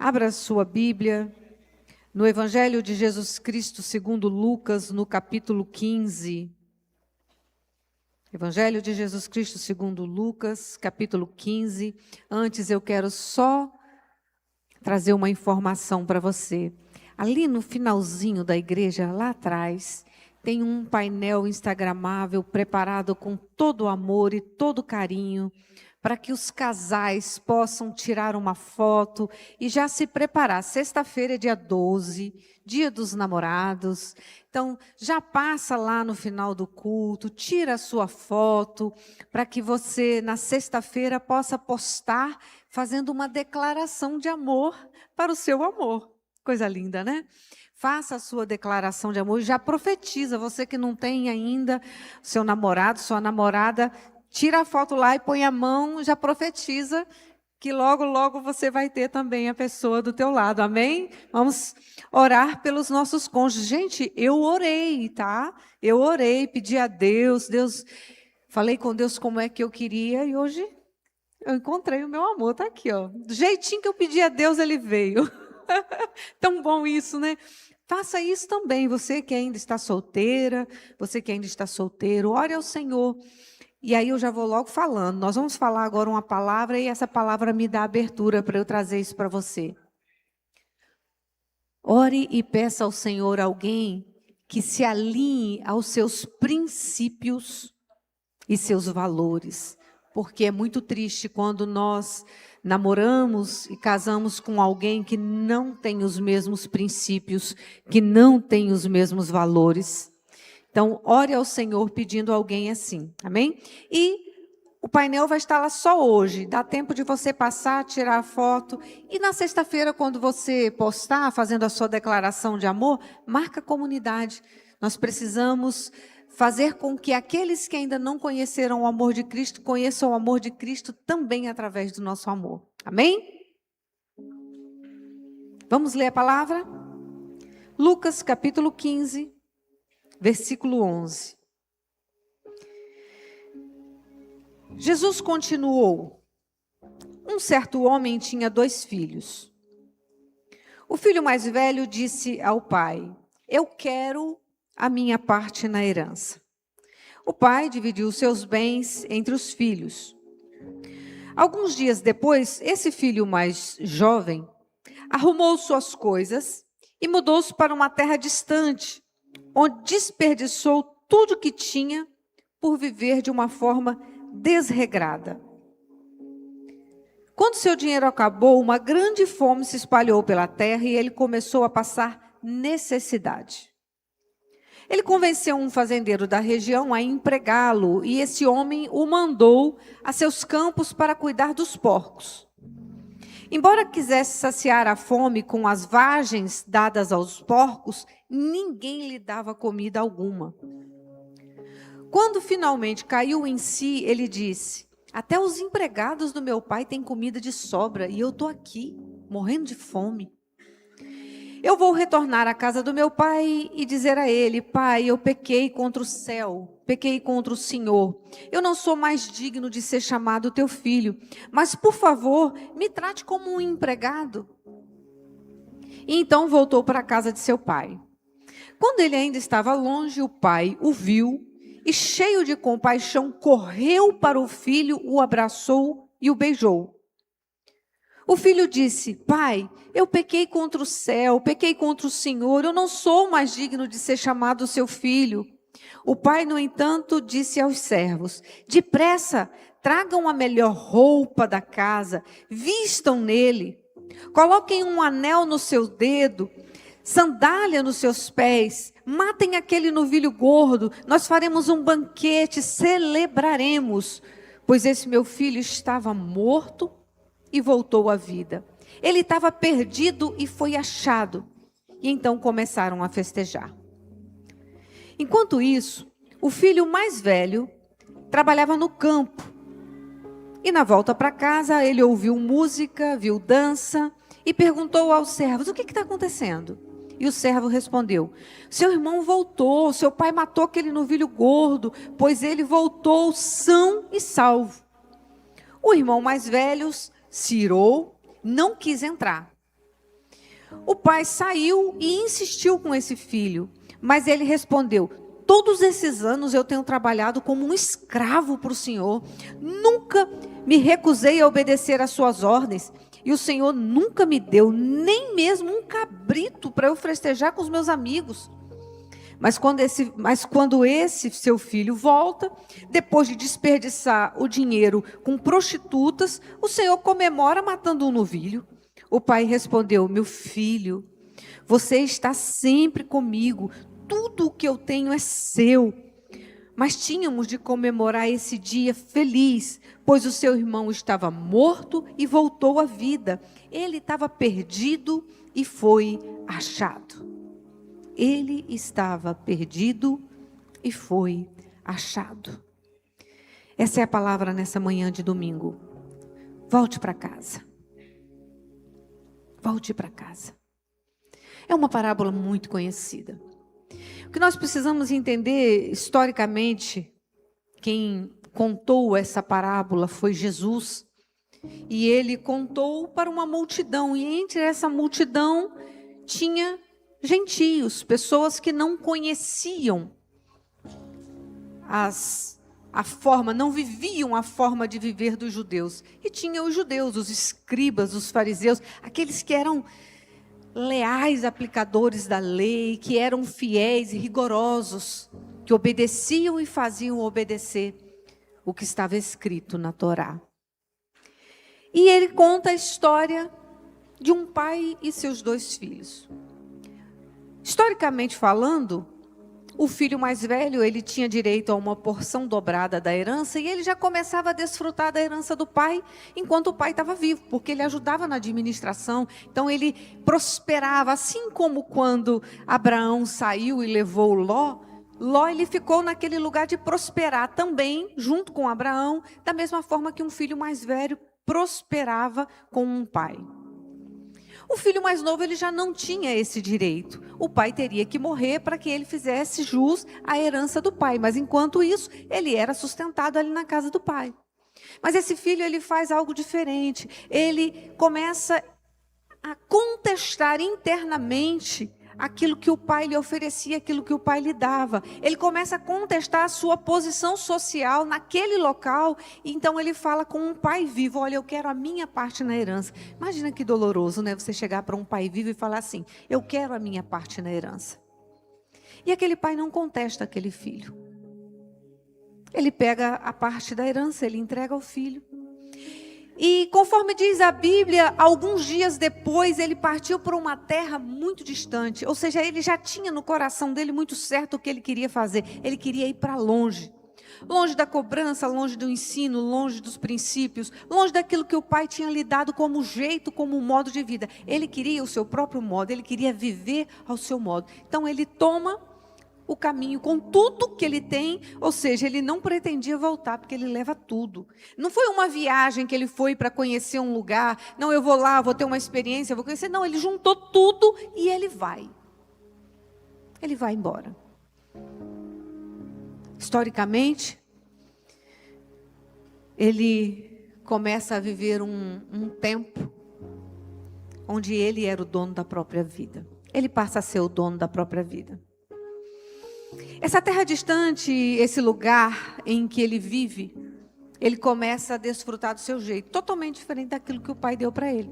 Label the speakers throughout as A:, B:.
A: Abra sua Bíblia no Evangelho de Jesus Cristo segundo Lucas, no capítulo 15. Evangelho de Jesus Cristo segundo Lucas, capítulo 15. Antes eu quero só trazer uma informação para você. Ali no finalzinho da igreja, lá atrás, tem um painel instagramável preparado com todo o amor e todo o carinho, para que os casais possam tirar uma foto e já se preparar. Sexta-feira é dia 12, dia dos namorados. Então, já passa lá no final do culto, tira a sua foto, para que você, na sexta-feira, possa postar fazendo uma declaração de amor para o seu amor. Coisa linda, né? Faça a sua declaração de amor e já profetiza. Você que não tem ainda seu namorado, sua namorada, tira a foto lá e põe a mão, já profetiza que logo, logo você vai ter também a pessoa do teu lado, amém? Vamos orar pelos nossos cônjuges. Gente, eu orei, tá? Eu orei, pedi a Deus, falei com Deus como é que eu queria e hoje eu encontrei o meu amor, tá aqui, ó. Do jeitinho que eu pedi a Deus, ele veio. Tão bom isso, né? Faça isso também, você que ainda está solteira, você que ainda está solteiro, ore ao Senhor. E aí eu já vou logo falando. Nós vamos falar agora uma palavra e essa palavra me dá abertura para eu trazer isso para você. Ore e peça ao Senhor alguém que se alinhe aos seus princípios e seus valores. Porque é muito triste quando nós namoramos e casamos com alguém que não tem os mesmos princípios, que não tem os mesmos valores. Então, ore ao Senhor pedindo alguém assim, amém? E o painel vai estar lá só hoje, dá tempo de você passar, tirar a foto. E na sexta-feira, quando você postar, fazendo a sua declaração de amor, marca a comunidade. Nós precisamos fazer com que aqueles que ainda não conheceram o amor de Cristo, conheçam o amor de Cristo também através do nosso amor. Amém? Vamos ler a palavra? Lucas, capítulo 15. Versículo 11. Jesus continuou. Um certo homem tinha 2 filhos. O filho mais velho disse ao pai: eu quero a minha parte na herança. O pai dividiu seus bens entre os filhos. Alguns dias depois, esse filho mais jovem arrumou suas coisas e mudou-se para uma terra distante, onde desperdiçou tudo que tinha por viver de uma forma desregrada. Quando seu dinheiro acabou, uma grande fome se espalhou pela terra e ele começou a passar necessidade. Ele convenceu um fazendeiro da região a empregá-lo e esse homem o mandou a seus campos para cuidar dos porcos. Embora quisesse saciar a fome com as vagens dadas aos porcos, ninguém lhe dava comida alguma. Quando finalmente caiu em si, ele disse: até os empregados do meu pai têm comida de sobra e eu estou aqui, morrendo de fome. Eu vou retornar à casa do meu pai e dizer a ele: pai, eu pequei contra o céu, pequei contra o Senhor. Eu não sou mais digno de ser chamado teu filho, mas, por favor, me trate como um empregado. E então voltou para a casa de seu pai. Quando ele ainda estava longe, o pai o viu e, cheio de compaixão, correu para o filho, o abraçou e o beijou. O filho disse: pai, eu pequei contra o céu, pequei contra o Senhor, eu não sou mais digno de ser chamado seu filho. O pai, no entanto, disse aos servos: depressa, tragam a melhor roupa da casa, vistam nele, coloquem um anel no seu dedo, sandália nos seus pés, matem aquele novilho gordo, nós faremos um banquete, celebraremos, pois esse meu filho estava morto e voltou à vida. Ele estava perdido e foi achado. E então começaram a festejar. Enquanto isso, o filho mais velho trabalhava no campo. E na volta para casa, ele ouviu música, viu dança e perguntou aos servos: o que está acontecendo? E o servo respondeu: seu irmão voltou, seu pai matou aquele novilho gordo, pois ele voltou são e salvo. O irmão mais velho se irou, não quis entrar. O pai saiu e insistiu com esse filho, mas ele respondeu: todos esses anos eu tenho trabalhado como um escravo para o Senhor, nunca me recusei a obedecer às suas ordens, e o Senhor nunca me deu nem mesmo um cabrito para eu festejar com os meus amigos. Mas quando esse seu filho volta, depois de desperdiçar o dinheiro com prostitutas, o Senhor comemora matando um novilho. O pai respondeu: meu filho, você está sempre comigo, tudo o que eu tenho é seu. Mas tínhamos de comemorar esse dia feliz, pois o seu irmão estava morto e voltou à vida. Ele estava perdido e foi achado. Ele estava perdido e foi achado. Essa é a palavra nessa manhã de domingo. Volte para casa. Volte para casa. É uma parábola muito conhecida. O que nós precisamos entender historicamente, quem contou essa parábola foi Jesus. E ele contou para uma multidão. E entre essa multidão tinha gentios, pessoas que não conheciam a forma, não viviam a forma de viver dos judeus. E tinha os judeus, os escribas, os fariseus, aqueles que eram leais aplicadores da lei, que eram fiéis e rigorosos, que obedeciam e faziam obedecer o que estava escrito na Torá. E ele conta a história de um pai e seus 2 filhos. Historicamente falando, o filho mais velho, ele tinha direito a uma porção dobrada da herança e ele já começava a desfrutar da herança do pai enquanto o pai estava vivo, porque ele ajudava na administração. Então ele prosperava, assim como quando Abraão saiu e levou Ló, ele ficou naquele lugar de prosperar também, junto com Abraão, da mesma forma que um filho mais velho prosperava com um pai. O filho mais novo, ele já não tinha esse direito. O pai teria que morrer para que ele fizesse jus à herança do pai. Mas, enquanto isso, ele era sustentado ali na casa do pai. Mas esse filho, ele faz algo diferente. Ele começa a contestar internamente aquilo que o pai lhe oferecia, aquilo que o pai lhe dava. Ele começa a contestar a sua posição social naquele local. E então ele fala com um pai vivo: olha, eu quero a minha parte na herança. Imagina que doloroso, né? Você chegar para um pai vivo e falar assim: eu quero a minha parte na herança. E aquele pai não contesta aquele filho. Ele pega a parte da herança, ele entrega ao filho. E conforme diz a Bíblia, alguns dias depois ele partiu para uma terra muito distante. Ou seja, ele já tinha no coração dele muito certo o que ele queria fazer. Ele queria ir para longe. Longe da cobrança, longe do ensino, longe dos princípios, longe daquilo que o pai tinha lhe dado como jeito, como modo de vida. Ele queria o seu próprio modo, ele queria viver ao seu modo. Então ele toma o caminho com tudo que ele tem, ou seja, ele não pretendia voltar, porque ele leva tudo. Não foi uma viagem que ele foi para conhecer um lugar, não, eu vou lá, vou ter uma experiência, vou conhecer. Não, ele juntou tudo e ele vai. Ele vai embora. Historicamente, ele começa a viver um tempo onde ele era o dono da própria vida. Ele passa a ser o dono da própria vida. Essa terra distante, esse lugar em que ele vive, ele começa a desfrutar do seu jeito, totalmente diferente daquilo que o pai deu para ele.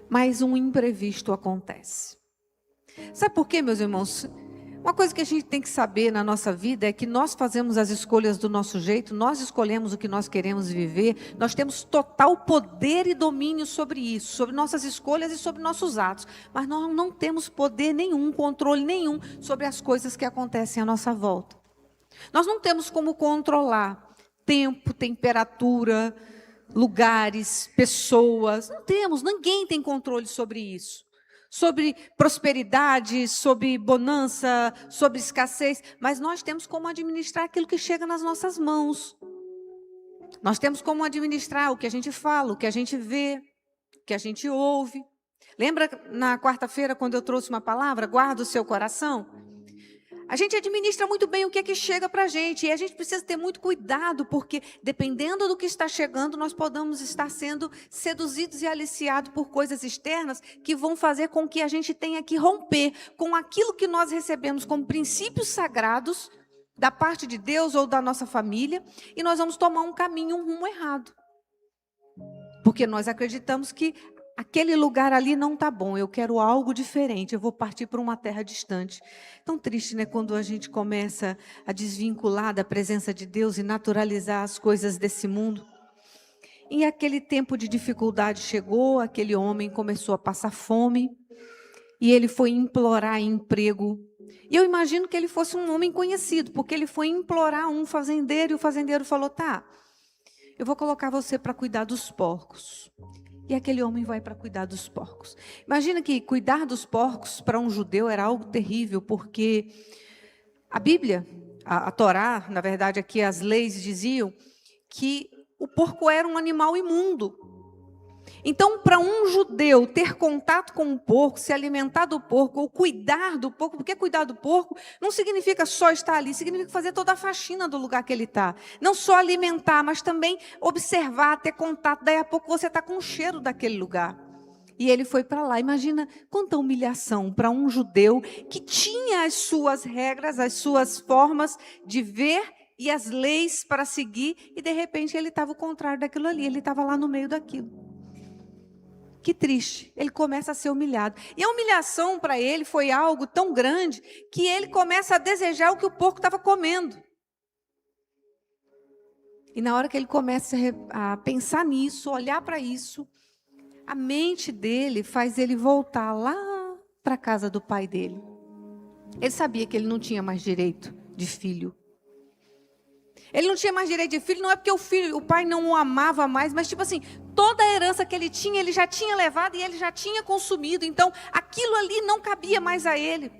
A: Mas um imprevisto acontece. Sabe por quê, meus irmãos? Uma coisa que a gente tem que saber na nossa vida é que nós fazemos as escolhas do nosso jeito, nós escolhemos o que nós queremos viver, nós temos total poder e domínio sobre isso, sobre nossas escolhas e sobre nossos atos, mas nós não temos poder nenhum, controle nenhum sobre as coisas que acontecem à nossa volta. Nós não temos como controlar tempo, temperatura, lugares, pessoas, não temos, ninguém tem controle sobre isso. Sobre prosperidade, sobre bonança, sobre escassez, mas nós temos como administrar aquilo que chega nas nossas mãos. Nós temos como administrar o que a gente fala, o que a gente vê, o que a gente ouve. Lembra na quarta-feira quando eu trouxe uma palavra, guarda o seu coração? A gente administra muito bem o que é que chega para a gente. E a gente precisa ter muito cuidado, porque dependendo do que está chegando, nós podemos estar sendo seduzidos e aliciados por coisas externas que vão fazer com que a gente tenha que romper com aquilo que nós recebemos como princípios sagrados da parte de Deus ou da nossa família, e nós vamos tomar um caminho, um rumo errado. Porque nós acreditamos que aquele lugar ali não está bom, eu quero algo diferente, eu vou partir para uma terra distante. Tão triste, né, quando a gente começa a desvincular da presença de Deus e naturalizar as coisas desse mundo. E aquele tempo de dificuldade chegou, aquele homem começou a passar fome, e ele foi implorar emprego. E eu imagino que ele fosse um homem conhecido, porque ele foi implorar um fazendeiro, e o fazendeiro falou, tá, eu vou colocar você para cuidar dos porcos. E aquele homem vai para cuidar dos porcos. Imagina que cuidar dos porcos para um judeu era algo terrível, porque a Bíblia, a Torá, na verdade aqui as leis diziam que o porco era um animal imundo. Então, para um judeu ter contato com o porco, se alimentar do porco ou cuidar do porco, porque cuidar do porco não significa só estar ali, significa fazer toda a faxina do lugar que ele está. Não só alimentar, mas também observar, ter contato. Daí a pouco você está com o cheiro daquele lugar. E ele foi para lá. Imagina quanta humilhação para um judeu que tinha as suas regras, as suas formas de ver e as leis para seguir, e de repente ele estava o contrário daquilo ali, ele estava lá no meio daquilo. Que triste, ele começa a ser humilhado. E a humilhação para ele foi algo tão grande que ele começa a desejar o que o porco estava comendo. E na hora que ele começa a pensar nisso, olhar para isso, a mente dele faz ele voltar lá para a casa do pai dele. Ele sabia que ele não tinha mais direito de filho. Ele não tinha mais direito de filho, não é porque o pai não o amava mais, mas tipo assim, toda a herança que ele tinha, ele já tinha levado e ele já tinha consumido. Então, aquilo ali não cabia mais a ele.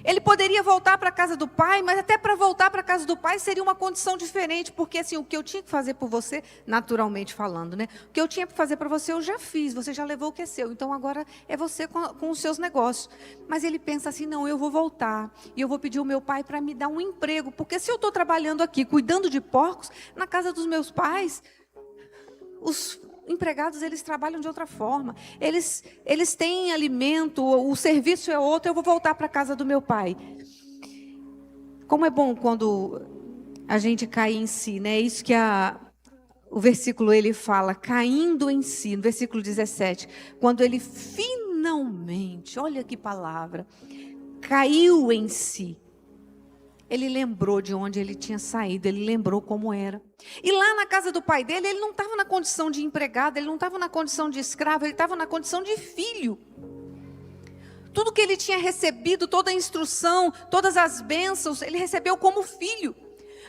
A: Ele poderia voltar para a casa do pai, mas até para voltar para a casa do pai seria uma condição diferente, porque assim, o que eu tinha que fazer por você, naturalmente falando, né? O que eu tinha que fazer para você, eu já fiz, você já levou o que é seu, então agora é você com os seus negócios. Mas ele pensa assim, não, eu vou voltar, e eu vou pedir ao meu pai para me dar um emprego, porque se eu estou trabalhando aqui, cuidando de porcos, na casa dos meus pais, os empregados, eles trabalham de outra forma, eles têm alimento, o serviço é outro, eu vou voltar para a casa do meu pai. Como é bom quando a gente cai em si, né? Isso que o versículo ele fala, caindo em si, no versículo 17, quando ele finalmente, olha que palavra, caiu em si. Ele lembrou de onde ele tinha saído, ele lembrou como era. E lá na casa do pai dele, ele não estava na condição de empregado, ele não estava na condição de escravo, ele estava na condição de filho. Tudo que ele tinha recebido, toda a instrução, todas as bênçãos, ele recebeu como filho.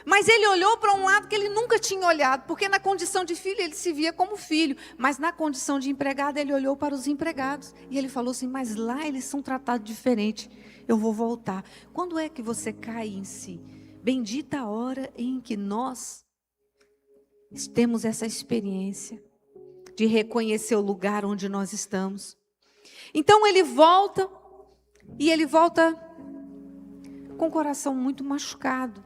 A: Mas ele olhou para um lado que ele nunca tinha olhado, porque na condição de filho ele se via como filho, mas na condição de empregado ele olhou para os empregados. E ele falou assim, mas lá eles são tratados diferente, eu vou voltar. Quando é que você cai em si? Bendita a hora em que nós temos essa experiência de reconhecer o lugar onde nós estamos. Então ele volta, e ele volta com o coração muito machucado.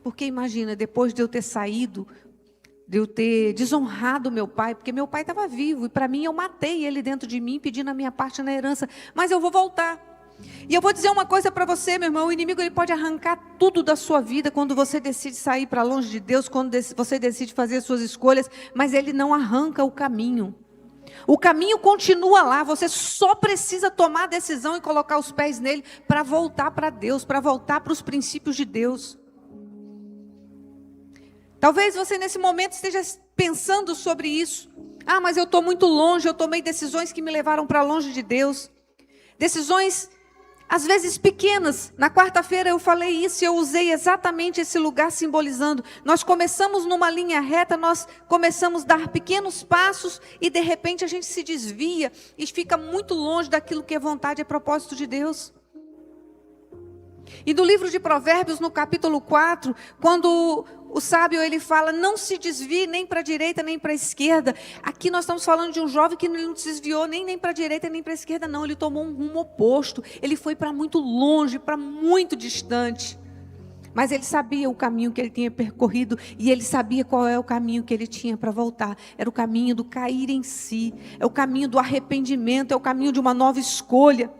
A: Porque imagina, depois de eu ter saído, de eu ter desonrado meu pai, porque meu pai estava vivo, e para mim eu matei ele dentro de mim, pedindo a minha parte na herança, mas eu vou voltar. E eu vou dizer uma coisa para você, meu irmão, o inimigo ele pode arrancar tudo da sua vida quando você decide sair para longe de Deus, quando você decide fazer as suas escolhas, mas ele não arranca o caminho. O caminho continua lá, você só precisa tomar a decisão e colocar os pés nele para voltar para Deus, para voltar para os princípios de Deus. Talvez você nesse momento esteja pensando sobre isso. Ah, mas eu estou muito longe, eu tomei decisões que me levaram para longe de Deus. Decisões, às vezes pequenas. Na quarta-feira eu falei isso e eu usei exatamente esse lugar simbolizando. Nós começamos numa linha reta, nós começamos a dar pequenos passos e de repente a gente se desvia e fica muito longe daquilo que é vontade e propósito de Deus. E do livro de Provérbios, no capítulo 4, quando O sábio, ele fala, não se desvie nem para a direita, nem para a esquerda. Aqui nós estamos falando de um jovem que não se desviou nem para a direita, nem para a esquerda, não. Ele tomou um rumo oposto. Ele foi para muito longe, para muito distante. Mas ele sabia o caminho que ele tinha percorrido e ele sabia qual é o caminho que ele tinha para voltar. Era o caminho do cair em si, é o caminho do arrependimento, é o caminho de uma nova escolha.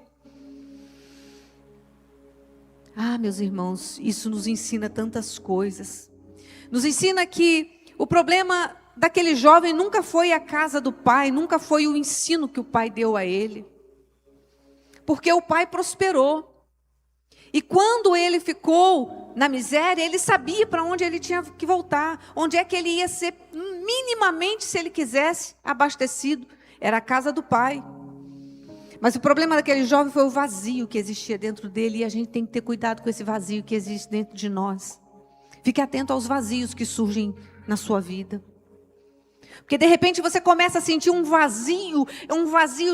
A: Ah, meus irmãos, isso nos ensina tantas coisas. Nos ensina que o problema daquele jovem nunca foi a casa do pai, nunca foi o ensino que o pai deu a ele. Porque o pai prosperou. E quando ele ficou na miséria, ele sabia para onde ele tinha que voltar. Onde é que ele ia ser minimamente, se ele quisesse, abastecido. Era a casa do pai. Mas o problema daquele jovem foi o vazio que existia dentro dele. E a gente tem que ter cuidado com esse vazio que existe dentro de nós. Fique atento aos vazios que surgem na sua vida. Porque de repente você começa a sentir um vazio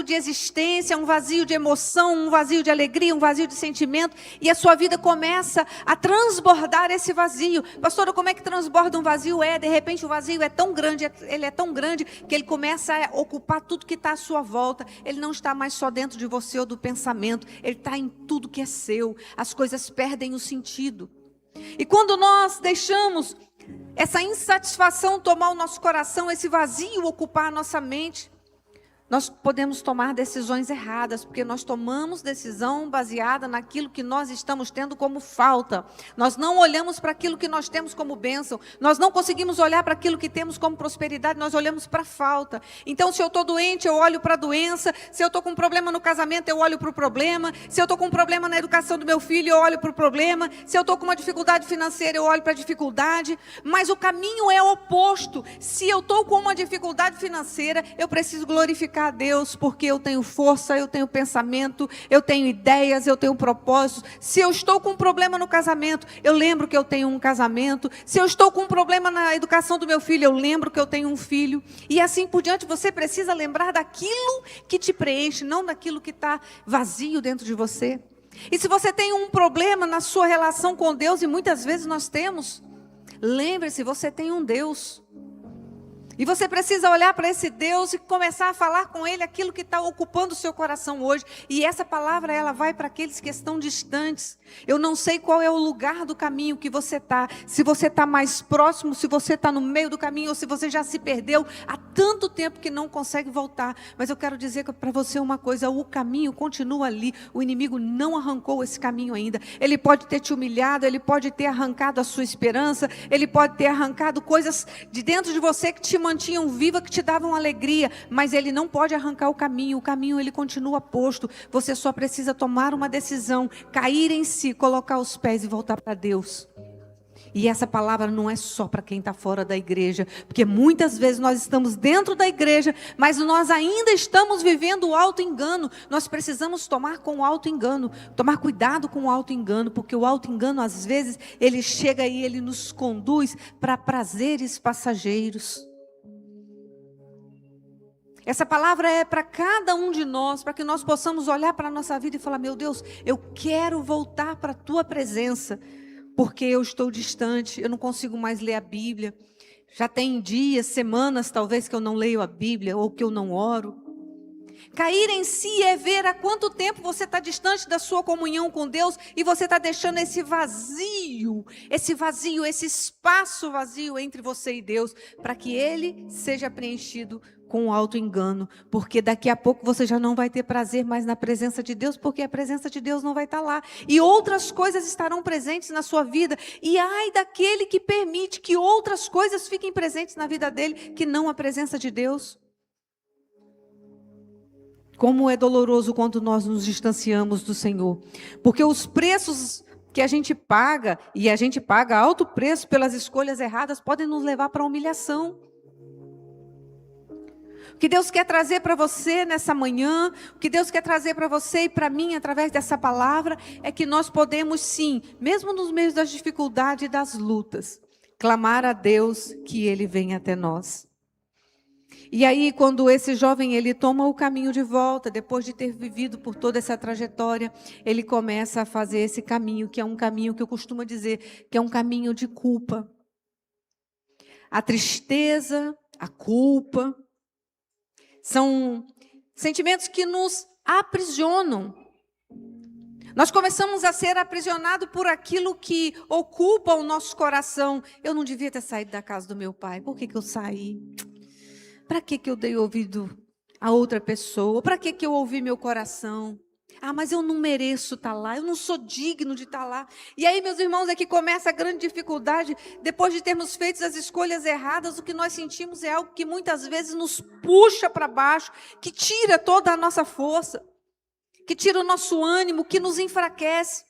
A: de existência, um vazio de emoção, um vazio de alegria, um vazio de sentimento, e a sua vida começa a transbordar esse vazio. Pastora, como é que transborda um vazio? De repente o vazio é tão grande, ele é tão grande, que ele começa a ocupar tudo que está à sua volta. Ele não está mais só dentro de você ou do pensamento, ele está em tudo que é seu. As coisas perdem o sentido. E quando nós deixamos essa insatisfação tomar o nosso coração, esse vazio ocupar a nossa mente, nós podemos tomar decisões erradas, porque nós tomamos decisão baseada naquilo que nós estamos tendo como falta. Nós não olhamos para aquilo que nós temos como bênção. Nós não conseguimos olhar para aquilo que temos como prosperidade, nós olhamos para a falta. Então, se eu estou doente, eu olho para a doença. Se eu estou com um problema no casamento, eu olho para o problema. Se eu estou com um problema na educação do meu filho, eu olho para o problema. Se eu estou com uma dificuldade financeira, eu olho para a dificuldade. Mas o caminho é oposto. Se eu estou com uma dificuldade financeira, eu preciso glorificar a Deus, porque eu tenho força, eu tenho pensamento, eu tenho ideias, eu tenho propósitos. Se eu estou com um problema no casamento, eu lembro que eu tenho um casamento. Se eu estou com um problema na educação do meu filho, eu lembro que eu tenho um filho. E assim por diante, você precisa lembrar daquilo que te preenche, não daquilo que está vazio dentro de você. E se você tem um problema na sua relação com Deus, e muitas vezes nós temos, lembre-se, você tem um Deus. E você precisa olhar para esse Deus e começar a falar com Ele aquilo que está ocupando o seu coração hoje. E essa palavra, ela vai para aqueles que estão distantes. Eu não sei qual é o lugar do caminho que você está. Se você está mais próximo, se você está no meio do caminho, ou se você já se perdeu há tanto tempo que não consegue voltar. Mas eu quero dizer para você uma coisa, o caminho continua ali. O inimigo não arrancou esse caminho ainda. Ele pode ter te humilhado, ele pode ter arrancado a sua esperança, ele pode ter arrancado coisas de dentro de você que te mantinham viva, que te davam alegria, mas ele não pode arrancar o caminho ele continua posto. Você só precisa tomar uma decisão, cair em si, colocar os pés e voltar para Deus. E essa palavra não é só para quem está fora da igreja, porque muitas vezes nós estamos dentro da igreja, mas nós ainda estamos vivendo o auto-engano. Nós precisamos tomar cuidado com o auto-engano, porque o auto-engano às vezes ele chega e ele nos conduz para prazeres passageiros. Essa palavra é para cada um de nós, para que nós possamos olhar para a nossa vida e falar, meu Deus, eu quero voltar para a tua presença, porque eu estou distante, eu não consigo mais ler a Bíblia. Já tem dias, semanas talvez que eu não leio a Bíblia, ou que eu não oro. Cair em si é ver há quanto tempo você está distante da sua comunhão com Deus e você está deixando esse vazio, esse espaço vazio entre você e Deus, para que Ele seja preenchido com o auto-engano, porque daqui a pouco você já não vai ter prazer mais na presença de Deus, porque a presença de Deus não vai estar lá, e outras coisas estarão presentes na sua vida, e ai daquele que permite que outras coisas fiquem presentes na vida dele, que não a presença de Deus. Como é doloroso quando nós nos distanciamos do Senhor, porque os preços que a gente paga, e a gente paga alto preço pelas escolhas erradas, podem nos levar para a humilhação. O que Deus quer trazer para você nessa manhã, o que Deus quer trazer para você e para mim através dessa palavra, é que nós podemos sim, mesmo nos meios das dificuldades e das lutas, clamar a Deus que Ele venha até nós. E aí, quando esse jovem ele toma o caminho de volta, depois de ter vivido por toda essa trajetória, ele começa a fazer esse caminho, que é um caminho que eu costumo dizer, que é um caminho de culpa. a tristeza, a culpa. São sentimentos que nos aprisionam. Nós começamos a ser aprisionados por aquilo que ocupa o nosso coração. Eu não devia ter saído da casa do meu pai. Por que eu saí? Para que eu dei ouvido a outra pessoa? Para que eu ouvi meu coração? Ah, mas eu não mereço estar lá, eu não sou digno de estar lá. E aí, meus irmãos, é que começa a grande dificuldade. Depois de termos feito as escolhas erradas, o que nós sentimos é algo que muitas vezes nos puxa para baixo, que tira toda a nossa força, que tira o nosso ânimo, que nos enfraquece.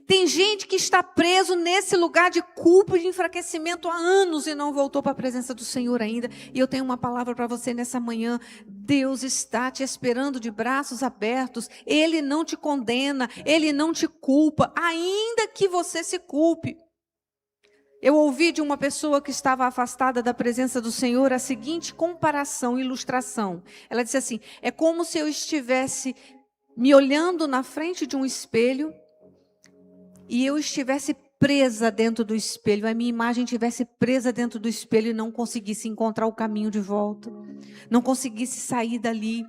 A: Tem gente que está preso nesse lugar de culpa e de enfraquecimento há anos e não voltou para a presença do Senhor ainda. E eu tenho uma palavra para você nessa manhã. Deus está te esperando de braços abertos. Ele não te condena, Ele não te culpa, ainda que você se culpe. Eu ouvi de uma pessoa que estava afastada da presença do Senhor a seguinte comparação, ilustração. Ela disse assim: é como se eu estivesse me olhando na frente de um espelho e eu estivesse presa dentro do espelho, a minha imagem estivesse presa dentro do espelho e não conseguisse encontrar o caminho de volta, não conseguisse sair dali.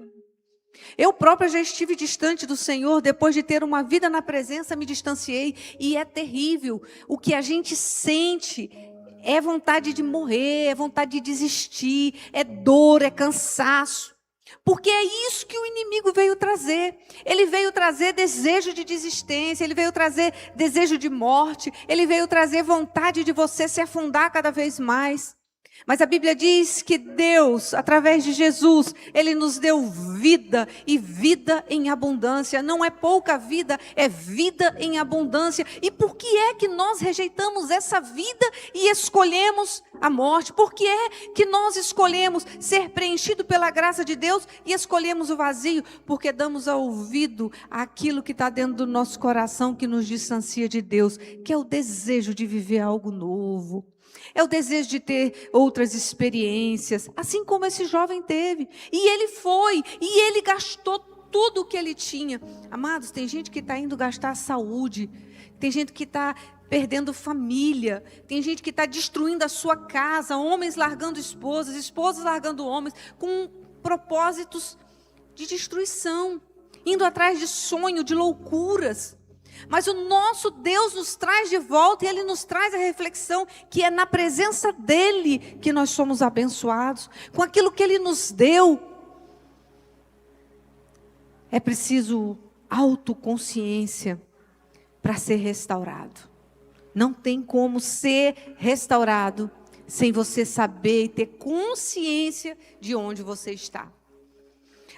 A: Eu própria já estive distante do Senhor, depois de ter uma vida na presença, me distanciei, e é terrível. O que a gente sente é vontade de morrer, é vontade de desistir, é dor, é cansaço. Porque é isso que o inimigo veio trazer. Ele veio trazer desejo de desistência, ele veio trazer desejo de morte, ele veio trazer vontade de você se afundar cada vez mais. Mas a Bíblia diz que Deus, através de Jesus, Ele nos deu vida e vida em abundância. Não é pouca vida, é vida em abundância. E por que é que nós rejeitamos essa vida e escolhemos a morte? Por que é que nós escolhemos ser preenchido pela graça de Deus e escolhemos o vazio? Porque damos ouvido àquilo que está dentro do nosso coração, que nos distancia de Deus, que é o desejo de viver algo novo. É o desejo de ter outras experiências, assim como esse jovem teve. E ele foi, e ele gastou tudo o que ele tinha. Amados, tem gente que está indo gastar a saúde, tem gente que está perdendo família, tem gente que está destruindo a sua casa, homens largando esposas, esposas largando homens, com propósitos de destruição, indo atrás de sonho, de loucuras. Mas o nosso Deus nos traz de volta e Ele nos traz a reflexão que é na presença dEle que nós somos abençoados, com aquilo que Ele nos deu. É preciso autoconsciência para ser restaurado. Não tem como ser restaurado sem você saber e ter consciência de onde você está.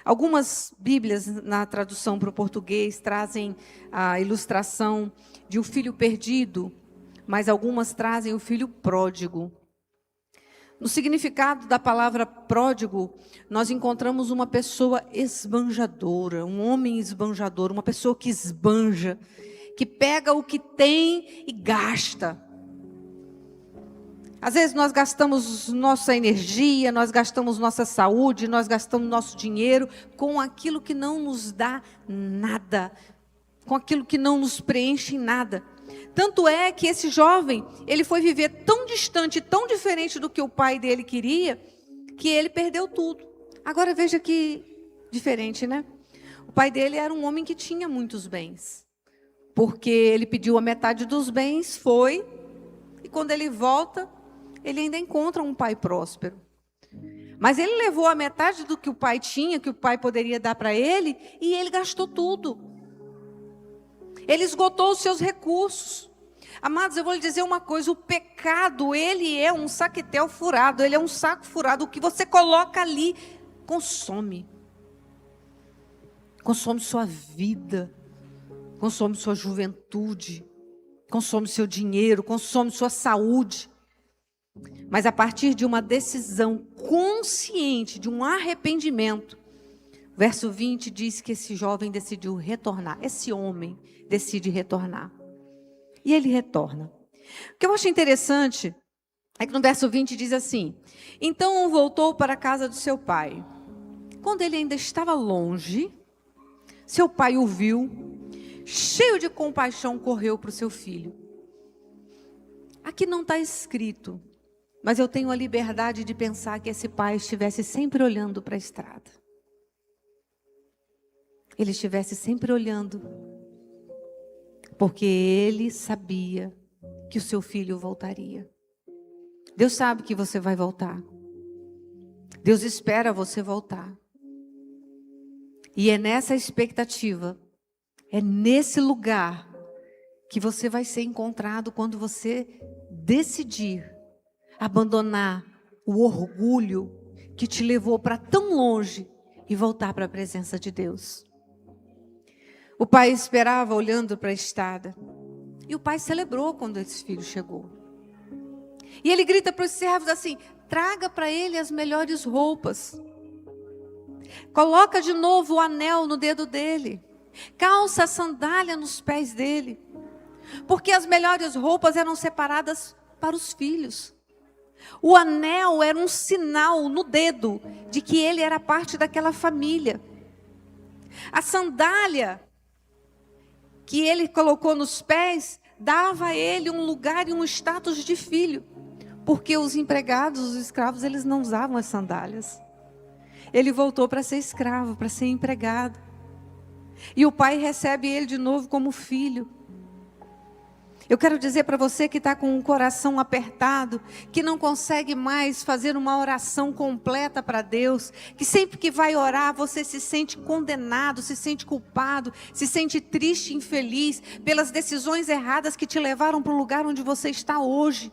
A: Algumas Bíblias, na tradução para o português, trazem a ilustração de um filho perdido, mas algumas trazem o filho pródigo. No significado da palavra pródigo, nós encontramos uma pessoa esbanjadora, um homem esbanjador, uma pessoa que esbanja, que pega o que tem e gasta. Às vezes nós gastamos nossa energia, nós gastamos nossa saúde, nós gastamos nosso dinheiro com aquilo que não nos dá nada, com aquilo que não nos preenche em nada. Tanto é que esse jovem, ele foi viver tão distante, tão diferente do que o pai dele queria, que ele perdeu tudo. Agora veja que diferente, né? O pai dele era um homem que tinha muitos bens, porque ele pediu a metade dos bens, foi, e quando ele volta, ele ainda encontra um pai próspero. Mas ele levou a metade do que o pai tinha, que o pai poderia dar para ele, e ele gastou tudo. Ele esgotou os seus recursos. Amados, eu vou lhe dizer uma coisa, o pecado, ele é um saquetel furado, ele é um saco furado. O que você coloca ali, consome. Consome sua vida, consome sua juventude, consome seu dinheiro, consome sua saúde. Mas a partir de uma decisão consciente, de um arrependimento, verso 20 diz que esse jovem decidiu retornar. Esse homem decide retornar. E ele retorna. O que eu acho interessante é que no verso 20 diz assim: então voltou para a casa do seu pai. Quando ele ainda estava longe, seu pai o viu, cheio de compaixão, correu para o seu filho. Aqui não está escrito Mas eu tenho a liberdade de pensar que esse pai estivesse sempre olhando para a estrada. Ele estivesse sempre olhando, porque ele sabia que o seu filho voltaria. Deus sabe que você vai voltar. Deus espera você voltar. E é nessa expectativa, é nesse lugar que você vai ser encontrado quando você decidir abandonar o orgulho que te levou para tão longe e voltar para a presença de Deus. O pai esperava olhando para a estrada. E o pai celebrou quando esse filho chegou. E ele grita para os servos assim: traga para ele as melhores roupas. Coloca de novo o anel no dedo dele. Calça a sandália nos pés dele. Porque as melhores roupas eram separadas para os filhos. O anel era um sinal no dedo de que ele era parte daquela família. A sandália que ele colocou nos pés dava a ele um lugar e um status de filho. Porque os empregados, os escravos, eles não usavam as sandálias. Ele voltou para ser escravo, para ser empregado. E o pai recebe ele de novo como filho. Eu quero dizer para você que está com o coração apertado, que não consegue mais fazer uma oração completa para Deus, que sempre que vai orar você se sente condenado, se sente culpado, se sente triste, infeliz pelas decisões erradas que te levaram para o lugar onde você está hoje.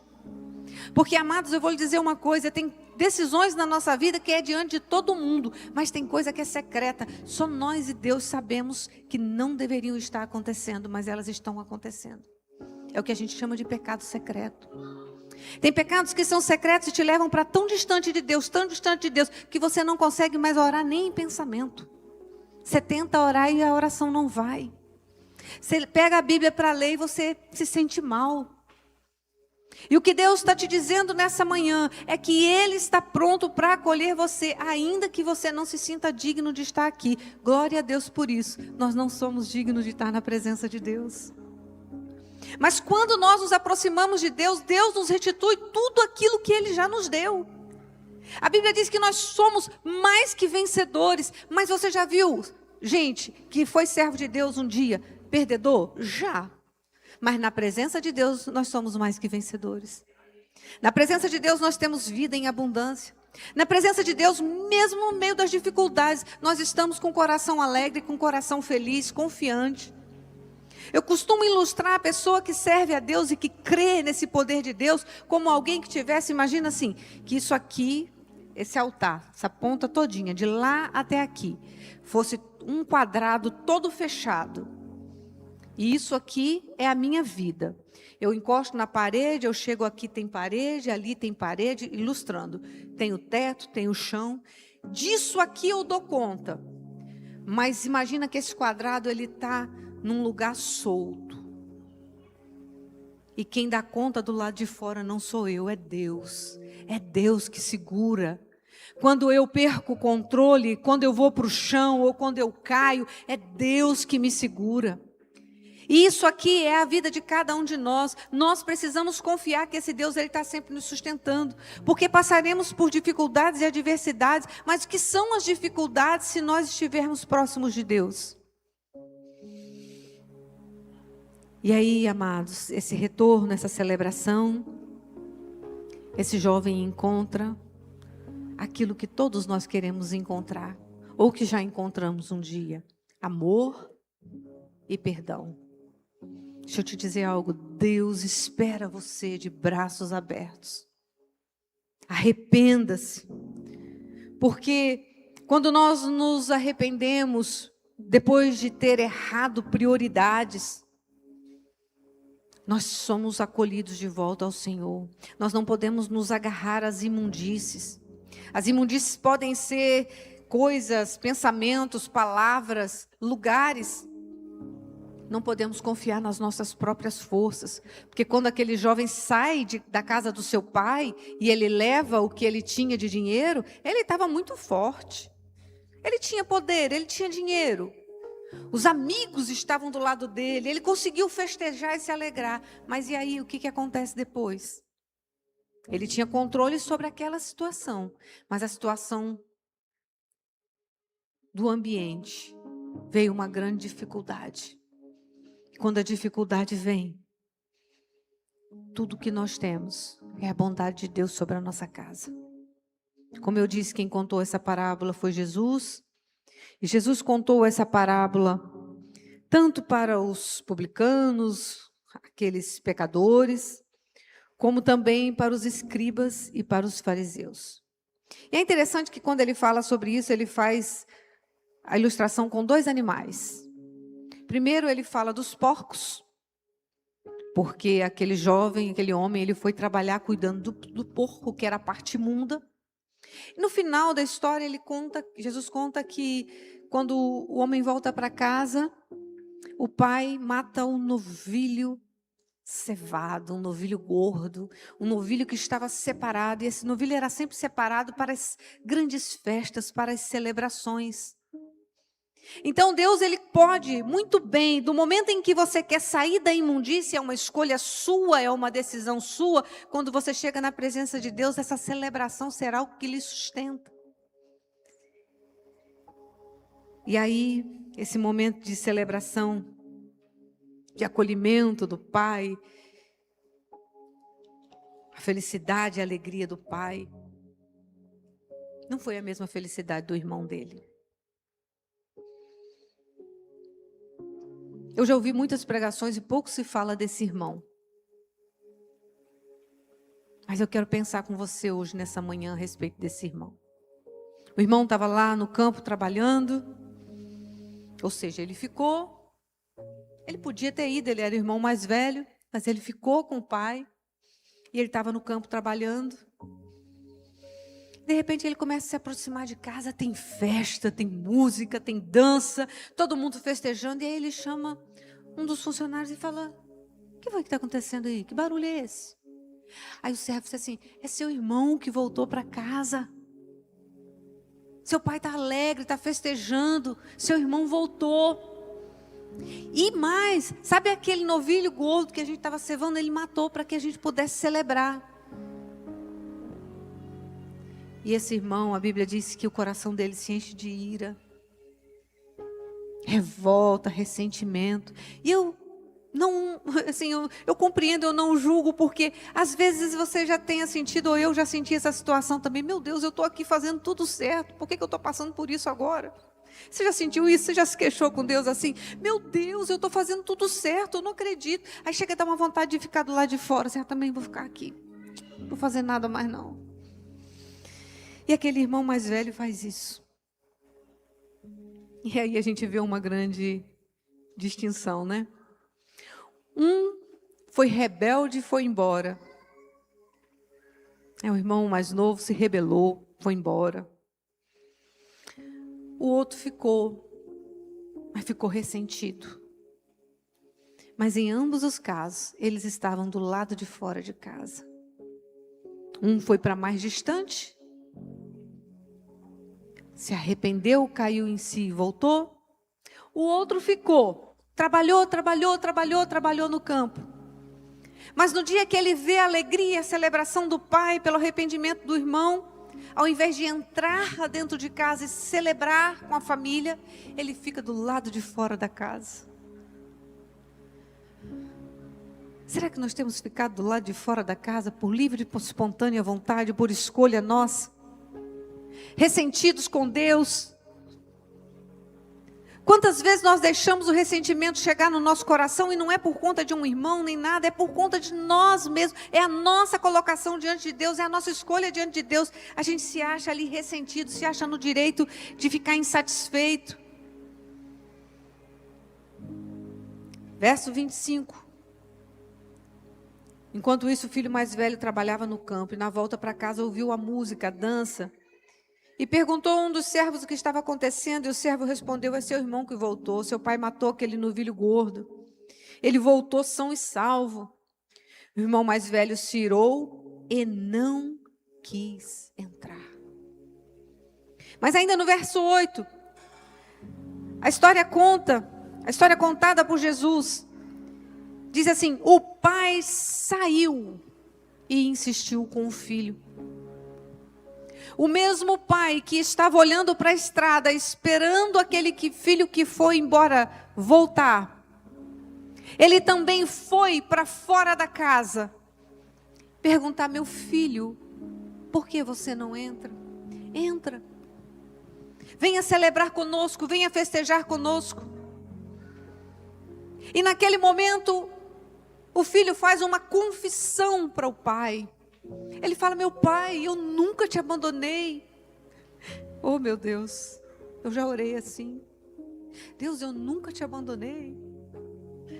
A: Porque, amados, eu vou lhe dizer uma coisa, tem decisões na nossa vida que é diante de todo mundo, mas tem coisa que é secreta. Só nós e Deus sabemos que não deveriam estar acontecendo, mas elas estão acontecendo. É o que a gente chama de pecado secreto. Tem pecados que são secretos e te levam para tão distante de Deus, que você não consegue mais orar nem em pensamento. Você tenta orar e a oração não vai. Você pega a Bíblia para ler e você se sente mal. E o que Deus está te dizendo nessa manhã é que Ele está pronto para acolher você, ainda que você não se sinta digno de estar aqui. Glória a Deus por isso. Nós não somos dignos de estar na presença de Deus. Mas quando nós nos aproximamos de Deus, Deus nos restitui tudo aquilo que Ele já nos deu. A Bíblia diz que nós somos mais que vencedores. Mas você já viu gente que foi servo de Deus um dia, perdedor? Já. Mas na presença de Deus nós somos mais que vencedores. Na presença de Deus nós temos vida em abundância. Na presença de Deus, mesmo no meio das dificuldades, nós estamos com o coração alegre, com o coração feliz, confiante. Eu costumo ilustrar a pessoa que serve a Deus e que crê nesse poder de Deus como alguém que tivesse, imagina assim, que isso aqui, esse altar, essa ponta todinha, de lá até aqui, fosse um quadrado todo fechado. E isso aqui é a minha vida. Eu encosto na parede, eu chego aqui, tem parede, ali tem parede, ilustrando. Tem o teto, tem o chão. Disso aqui eu dou conta. Mas imagina que esse quadrado, ele está num lugar solto. E quem dá conta do lado de fora não sou eu, é Deus. É Deus que segura. Quando eu perco o controle, quando eu vou para o chão ou quando eu caio, é Deus que me segura. E isso aqui é a vida de cada um de nós. Nós precisamos confiar que esse Deus está sempre nos sustentando. Porque passaremos por dificuldades e adversidades. Mas o que são as dificuldades se nós estivermos próximos de Deus? E aí, amados, esse retorno, essa celebração, esse jovem encontra aquilo que todos nós queremos encontrar. Ou que já encontramos um dia. Amor e perdão. Deixa eu te dizer algo, Deus espera você de braços abertos. Arrependa-se. Porque quando nós nos arrependemos, depois de ter errado prioridades, nós somos acolhidos de volta ao Senhor. Nós não podemos nos agarrar às imundícies. As imundícies podem ser coisas, pensamentos, palavras, lugares. Não podemos confiar nas nossas próprias forças. Porque quando aquele jovem sai da casa do seu pai e ele leva o que ele tinha de dinheiro, ele estava muito forte. Ele tinha poder, ele tinha dinheiro. Os amigos estavam do lado dele, ele conseguiu festejar e se alegrar. Mas e aí, o que acontece depois? Ele tinha controle sobre aquela situação, mas a situação do ambiente veio uma grande dificuldade. Quando a dificuldade vem, tudo que nós temos é a bondade de Deus sobre a nossa casa. Como eu disse, quem contou essa parábola foi Jesus. E Jesus contou essa parábola tanto para os publicanos, aqueles pecadores, como também para os escribas e para os fariseus. E é interessante que quando ele fala sobre isso, ele faz a ilustração com 2 animais. Primeiro ele fala dos porcos, porque aquele jovem, aquele homem, ele foi trabalhar cuidando do porco, que era a parte imunda. E no final da história, Jesus conta que quando o homem volta para casa, o pai mata um novilho cevado, um novilho gordo, um novilho que estava separado, e esse novilho era sempre separado para as grandes festas, para as celebrações. Então Deus, ele pode muito bem, do momento em que você quer sair da imundícia, é uma escolha sua, é uma decisão sua, quando você chega na presença de Deus, essa celebração será o que lhe sustenta. E aí, esse momento de celebração, de acolhimento do Pai, a felicidade e a alegria do Pai, não foi a mesma felicidade do irmão dele. Eu já ouvi muitas pregações e pouco se fala desse irmão. Mas eu quero pensar com você hoje, nessa manhã, a respeito desse irmão. O irmão estava lá no campo trabalhando, ou seja, ele podia ter ido, ele era o irmão mais velho, mas ele ficou com o pai, e ele estava no campo trabalhando. De repente ele começa a se aproximar de casa, tem festa, tem música, tem dança, todo mundo festejando, e aí ele chama um dos funcionários e fala: o que foi que está acontecendo aí? Que barulho é esse? Aí o servo disse assim: é seu irmão que voltou para casa. Seu pai está alegre, está festejando, seu irmão voltou. E mais, sabe aquele novilho gordo que a gente estava cevando? Ele matou para que a gente pudesse celebrar. E esse irmão, a Bíblia diz que o coração dele se enche de ira, revolta, ressentimento. E eu compreendo, eu não julgo, porque às vezes você já tenha sentido, ou eu já senti essa situação também. Meu Deus, eu estou aqui fazendo tudo certo, por que eu estou passando por isso agora? Você já sentiu isso? Você já se queixou com Deus assim? Meu Deus, eu estou fazendo tudo certo, eu não acredito. Aí chega a dar uma vontade de ficar do lado de fora, assim, eu também vou ficar aqui, não vou fazer nada mais não. E aquele irmão mais velho faz isso. E aí a gente vê uma grande distinção, né? Um foi rebelde e foi embora. O irmão mais novo se rebelou, foi embora. O outro ficou, mas ficou ressentido. Mas em ambos os casos, eles estavam do lado de fora de casa. Um foi para mais distante, se arrependeu, caiu em si e voltou. O outro ficou, trabalhou no campo. Mas no dia que ele vê a alegria, a celebração do pai pelo arrependimento do irmão, ao invés de entrar dentro de casa e celebrar com a família, ele fica do lado de fora da casa. Será que nós temos ficado do lado de fora da casa por livre e espontânea vontade, por escolha nossa? Ressentidos com Deus? Quantas vezes nós deixamos o ressentimento chegar no nosso coração e não é por conta de um irmão nem nada, é por conta de nós mesmos, é a nossa colocação diante de Deus, é a nossa escolha diante de Deus. A gente se acha ali ressentido, se acha no direito de ficar insatisfeito. Verso 25. Enquanto isso, o filho mais velho trabalhava no campo e na volta para casa ouviu a música, a dança. E perguntou a um dos servos o que estava acontecendo, e o servo respondeu: é seu irmão que voltou, seu pai matou aquele novilho gordo. Ele voltou são e salvo. O irmão mais velho se irou e não quis entrar. Mas ainda no verso 8, a história contada por Jesus, diz assim: o pai saiu e insistiu com o filho. O mesmo pai que estava olhando para a estrada, esperando aquele filho que foi embora voltar, ele também foi para fora da casa perguntar: meu filho, por que você não entra? Entra. Venha celebrar conosco, venha festejar conosco. E naquele momento, o filho faz uma confissão para o pai. Ele fala: meu pai, eu nunca te abandonei. Oh, meu Deus, eu já orei assim. Deus, eu nunca te abandonei.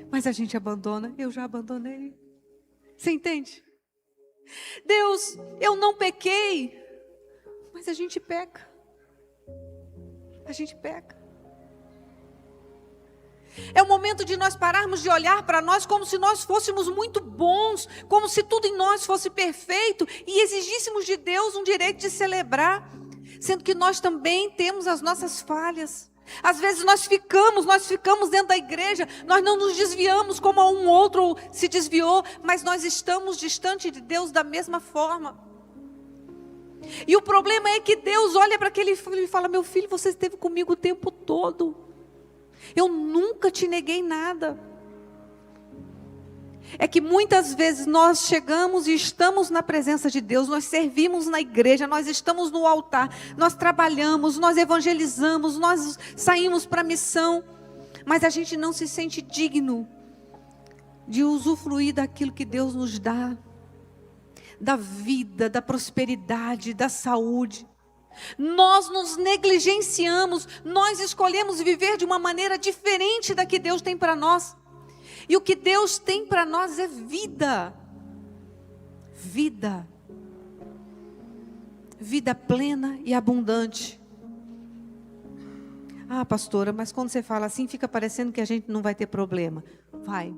A: Mas a gente abandona, eu já abandonei. Você entende? Deus, eu não pequei. Mas a gente peca. A gente peca. É o momento de nós pararmos de olhar para nós como se nós fôssemos muito bons, como se tudo em nós fosse perfeito e exigíssemos de Deus um direito de celebrar, sendo que nós também temos as nossas falhas. Às vezes nós ficamos dentro da igreja, nós não nos desviamos como um outro se desviou, mas nós estamos distante de Deus da mesma forma. E o problema é que Deus olha para aquele filho e fala: meu filho, você esteve comigo o tempo todo. Eu nunca te neguei nada. É que muitas vezes nós chegamos e estamos na presença de Deus, nós servimos na igreja, nós estamos no altar, nós trabalhamos, nós evangelizamos, nós saímos para a missão, mas a gente não se sente digno de usufruir daquilo que Deus nos dá, da vida, da prosperidade, da saúde. Nós nos negligenciamos, nós escolhemos viver de uma maneira diferente da que Deus tem para nós. E o que Deus tem para nós é vida. Vida. Vida plena e abundante. Ah, pastora, mas quando você fala assim, fica parecendo que a gente não vai ter problema. Vai.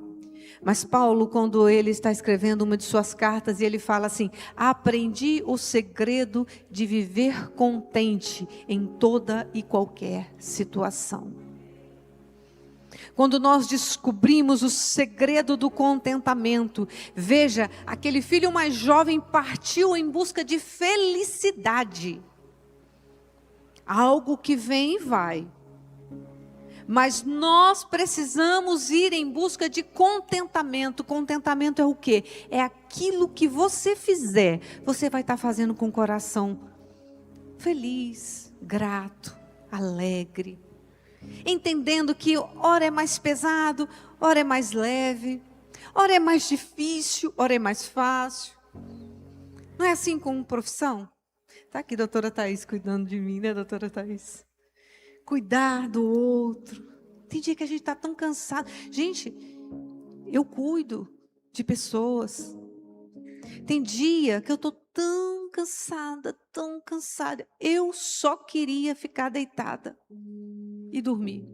A: Mas Paulo, quando ele está escrevendo uma de suas cartas, e ele fala assim: aprendi o segredo de viver contente em toda e qualquer situação. Quando nós descobrimos o segredo do contentamento, veja, aquele filho mais jovem partiu em busca de felicidade. Algo que vem e vai. Mas nós precisamos ir em busca de contentamento. Contentamento é o quê? É aquilo que você fizer, você vai estar fazendo com o coração feliz, grato, alegre. Entendendo que ora é mais pesado, ora é mais leve, ora é mais difícil, ora é mais fácil. Não é assim com profissão? Está aqui a doutora Thaís cuidando de mim, né, doutora Thaís? Cuidar do outro. Tem dia que a gente está tão cansado. Gente, eu cuido de pessoas. Tem dia que eu estou tão cansada, tão cansada. Eu só queria ficar deitada e dormir.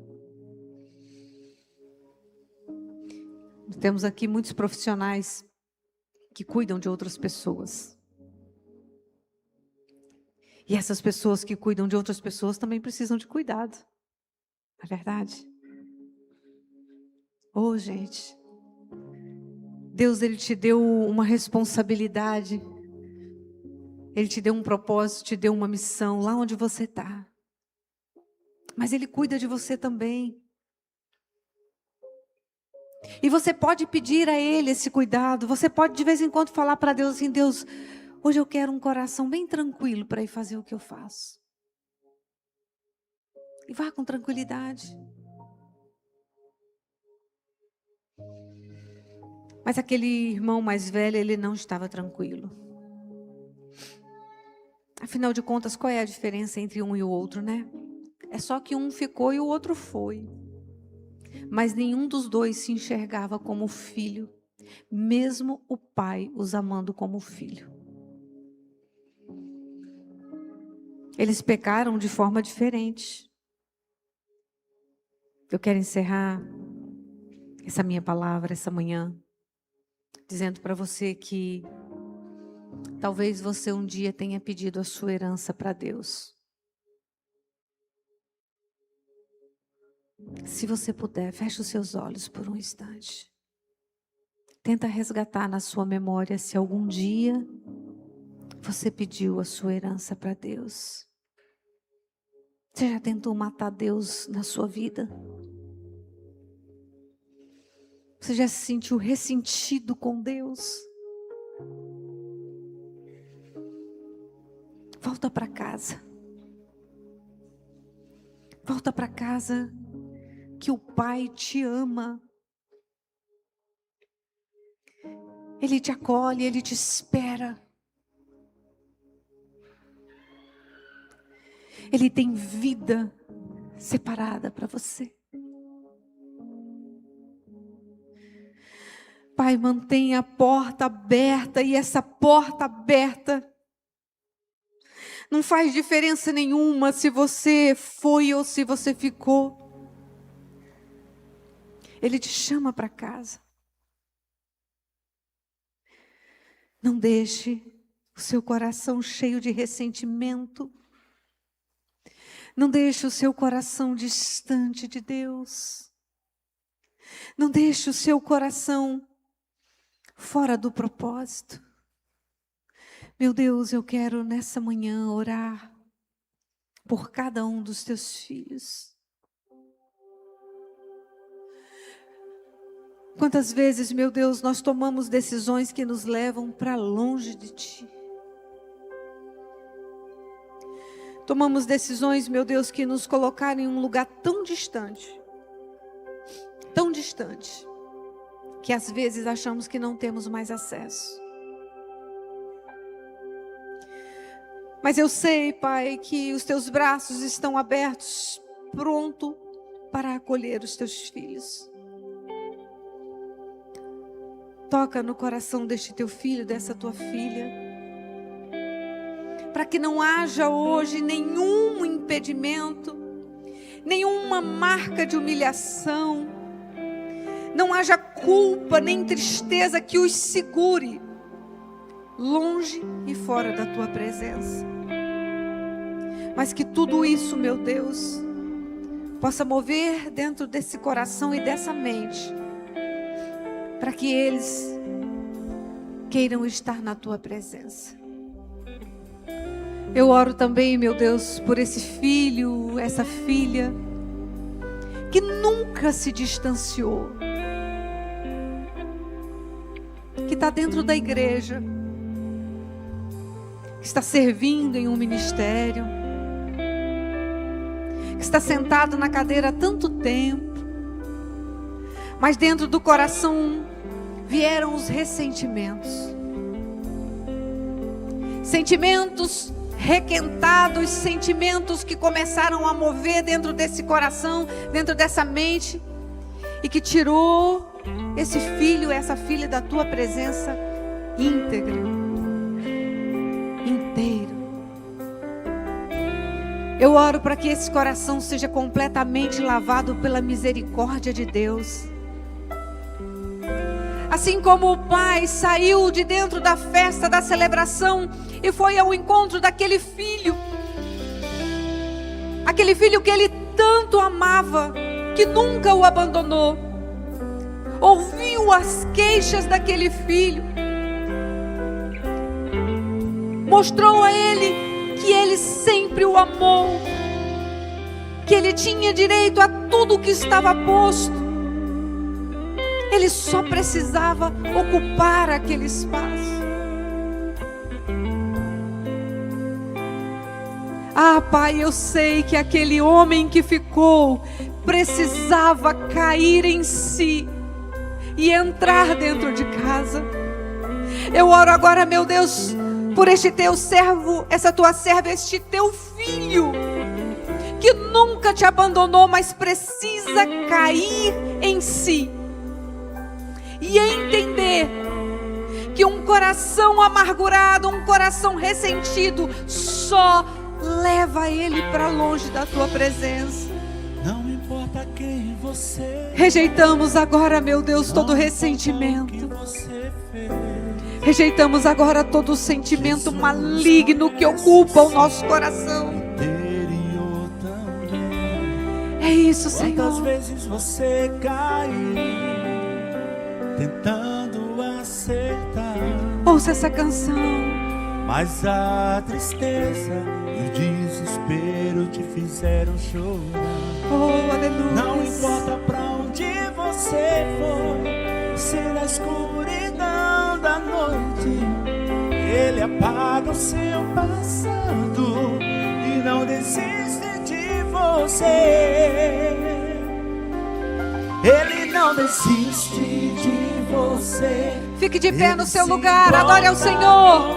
A: Temos aqui muitos profissionais que cuidam de outras pessoas. E essas pessoas que cuidam de outras pessoas também precisam de cuidado. Não é verdade? Oh, gente. Deus, Ele te deu uma responsabilidade. Ele te deu um propósito, te deu uma missão lá onde você está. Mas Ele cuida de você também. E você pode pedir a Ele esse cuidado. Você pode de vez em quando falar para Deus assim: Deus, hoje eu quero um coração bem tranquilo para ir fazer o que eu faço. E vá com tranquilidade. Mas aquele irmão mais velho, ele não estava tranquilo. Afinal de contas, qual é a diferença entre um e o outro, né? É só que um ficou e o outro foi. Mas nenhum dos dois se enxergava como filho, mesmo o pai os amando como filho. Eles pecaram de forma diferente. Eu quero encerrar essa minha palavra essa manhã, dizendo para você que talvez você um dia tenha pedido a sua herança para Deus. Se você puder, feche os seus olhos por um instante. Tenta resgatar na sua memória se algum dia você pediu a sua herança para Deus. Você já tentou matar Deus na sua vida? Você já se sentiu ressentido com Deus? Volta para casa. Volta para casa que o Pai te ama. Ele te acolhe, Ele te espera. Ele tem vida separada para você. Pai, mantenha a porta aberta, e essa porta aberta não faz diferença nenhuma se você foi ou se você ficou. Ele te chama para casa. Não deixe o seu coração cheio de ressentimento. Não deixe o seu coração distante de Deus. Não deixe o seu coração fora do propósito. Meu Deus, eu quero nessa manhã orar por cada um dos teus filhos. Quantas vezes, meu Deus, nós tomamos decisões que nos levam para longe de Ti. Tomamos decisões, meu Deus, que nos colocaram em um lugar tão distante, que às vezes achamos que não temos mais acesso. Mas eu sei, Pai, que os Teus braços estão abertos, pronto para acolher os Teus filhos. Toca no coração deste Teu filho, dessa Tua filha, para que não haja hoje nenhum impedimento, nenhuma marca de humilhação, não haja culpa nem tristeza que os segure longe e fora da Tua presença. Mas que tudo isso, meu Deus, possa mover dentro desse coração e dessa mente, para que eles queiram estar na Tua presença. Eu oro também, meu Deus, por esse filho, essa filha, que nunca se distanciou, que está dentro da igreja, que está servindo em um ministério, que está sentado na cadeira há tanto tempo, mas dentro do coração vieram os ressentimentos. Sentimentos requentados, sentimentos que começaram a mover dentro desse coração, dentro dessa mente, e que tirou esse filho, essa filha da Tua presença íntegra, inteiro. Eu oro para que esse coração seja completamente lavado pela misericórdia de Deus. Assim como o pai saiu de dentro da festa, da celebração, e foi ao encontro daquele filho que ele tanto amava, que nunca o abandonou, ouviu as queixas daquele filho, mostrou a ele que ele sempre o amou, que ele tinha direito a tudo o que estava posto. Ele só precisava ocupar aquele espaço. Ah, Pai, eu sei que aquele homem que ficou precisava cair em si e entrar dentro de casa. Eu oro agora, meu Deus, por este Teu servo, essa Tua serva, este Teu filho, que nunca Te abandonou, mas precisa cair em si e entender que um coração amargurado, um coração ressentido, só leva ele para longe da Tua presença.
B: Não importa quem você
A: Rejeitamos agora, meu Deus, todo ressentimento. Rejeitamos agora todo sentimento maligno que ocupa o nosso coração. É isso, Senhor.
B: Quantas vezes você caiu tentando acertar.
A: Ouça essa canção.
B: Mas a tristeza e o desespero te fizeram chorar.
A: Oh, aleluia.
B: Não importa pra onde você for, se na escuridão da noite Ele apaga o seu passado e não desiste de você. Ele não desiste de você.
A: Fique de pé no seu lugar, adore ao Senhor.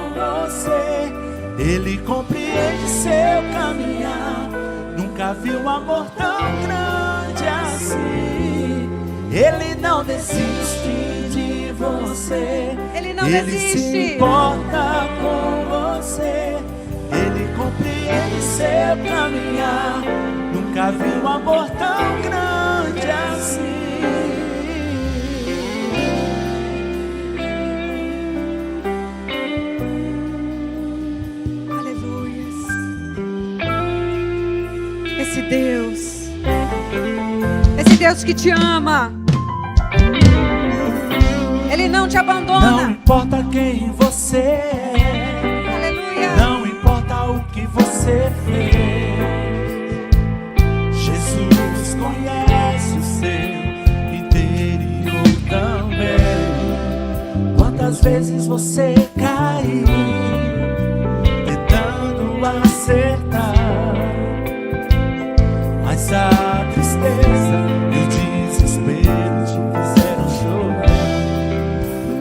B: Ele compreende seu caminhar. Nunca vi um amor tão grande assim. Ele não desiste de você.
A: Ele não
B: Ele
A: desiste.
B: se importa com você. Ele compreende seu caminhar. Nunca vi um amor tão grande assim.
A: Esse Deus que te ama, Ele não te abandona.
B: Não importa quem você é,
A: aleluia.
B: Não importa o que você fez, Jesus conhece o seu interior também. Quantas vezes você caiu tentando acertar, mas a tristeza e o desespero te fizeram chorar.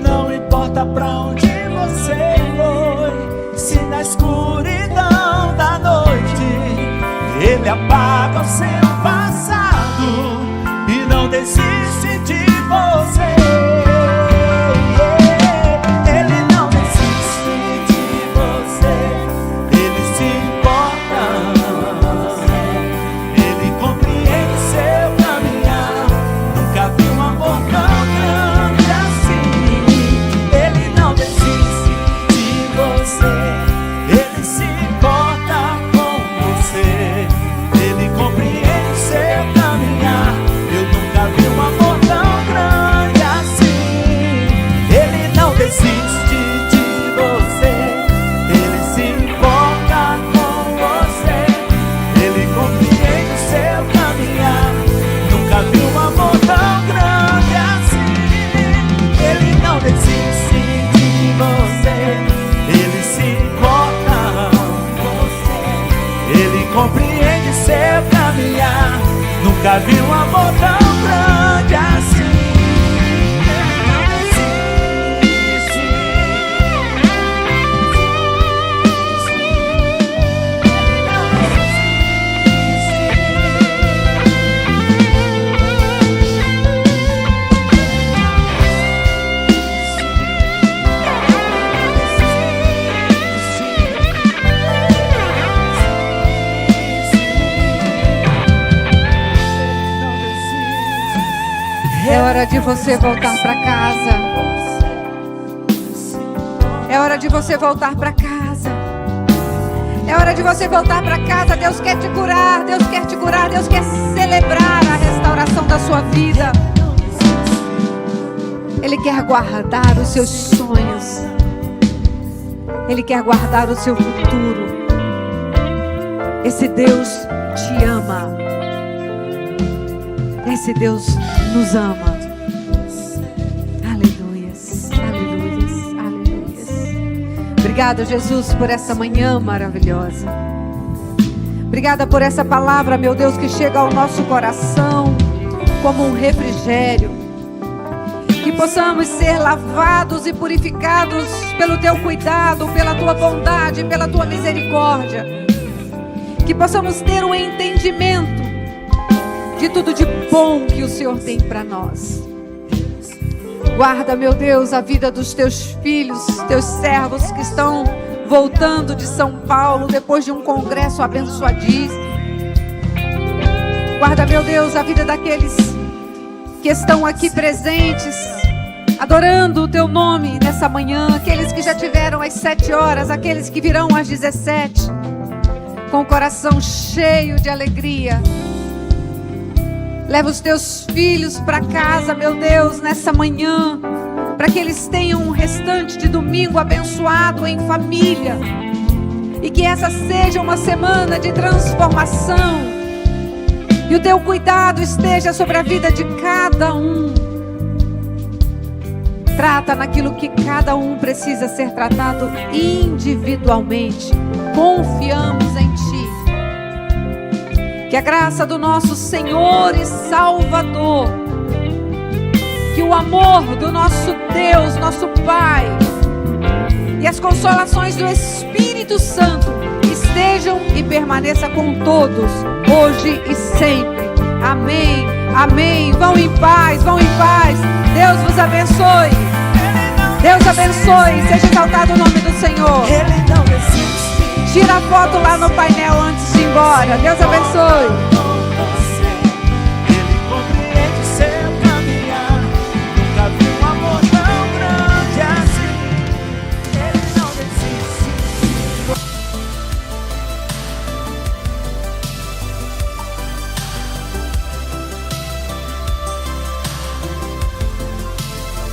B: Não importa pra onde você foi, se na escuridão da noite Ele apaga o seu passado e não desiste de você. Ele não desiste de você. Ele se importa. Ele compreende seu caminhar. Nunca vi um amor tão grande assim. Ele não desiste de você. Ele se importa com você. Ele compreende seu caminhar. Eu nunca vi um amor tão grande assim. Ele não desiste de você. Ele se importa com você. Ele compreende seu caminhar. Nunca vi um amor tão grande assim. Ele não desiste de você. Ele se importa com você. Ele compreende seu caminhar. Nunca vi um amor tão grande assim. Ele não desiste.
A: É hora de você voltar para casa. É hora de você voltar para casa. É hora de você voltar para casa. Deus quer te curar. Deus quer te curar. Deus quer celebrar a restauração da sua vida. Ele quer guardar os seus sonhos. Ele quer guardar o seu futuro. Esse Deus te ama. Esse Deus nos ama. Aleluias, aleluias, aleluias. Obrigada, Jesus, por essa manhã maravilhosa. Obrigada por essa palavra, meu Deus, que chega ao nosso coração como um refrigério. Que possamos ser lavados e purificados pelo Teu cuidado, pela Tua bondade, pela Tua misericórdia. Que possamos ter um entendimento de tudo de bom que o Senhor tem para nós. Guarda, meu Deus, a vida dos Teus filhos, Teus servos que estão voltando de São Paulo depois de um congresso abençoadíssimo. Guarda, meu Deus, a vida daqueles que estão aqui presentes, adorando o Teu nome nessa manhã, aqueles que já tiveram às 7 horas, aqueles que virão às 17, com o coração cheio de alegria. Leva os Teus filhos para casa, meu Deus, nessa manhã, para que eles tenham um restante de domingo abençoado em família, e que essa seja uma semana de transformação, e o teu cuidado esteja sobre a vida de cada um. Trata naquilo que cada um precisa ser tratado individualmente. Confiamos em Ti. Que a graça do nosso Senhor e Salvador, que o amor do nosso Deus, nosso Pai, e as consolações do Espírito Santo estejam e permaneça com todos, hoje e sempre. Amém, amém. Vão em paz, vão em paz. Deus vos abençoe. Deus abençoe. Seja exaltado o nome do Senhor.
B: Ele não existe.
A: Tira a foto lá no painel antes de ir embora. Deus abençoe.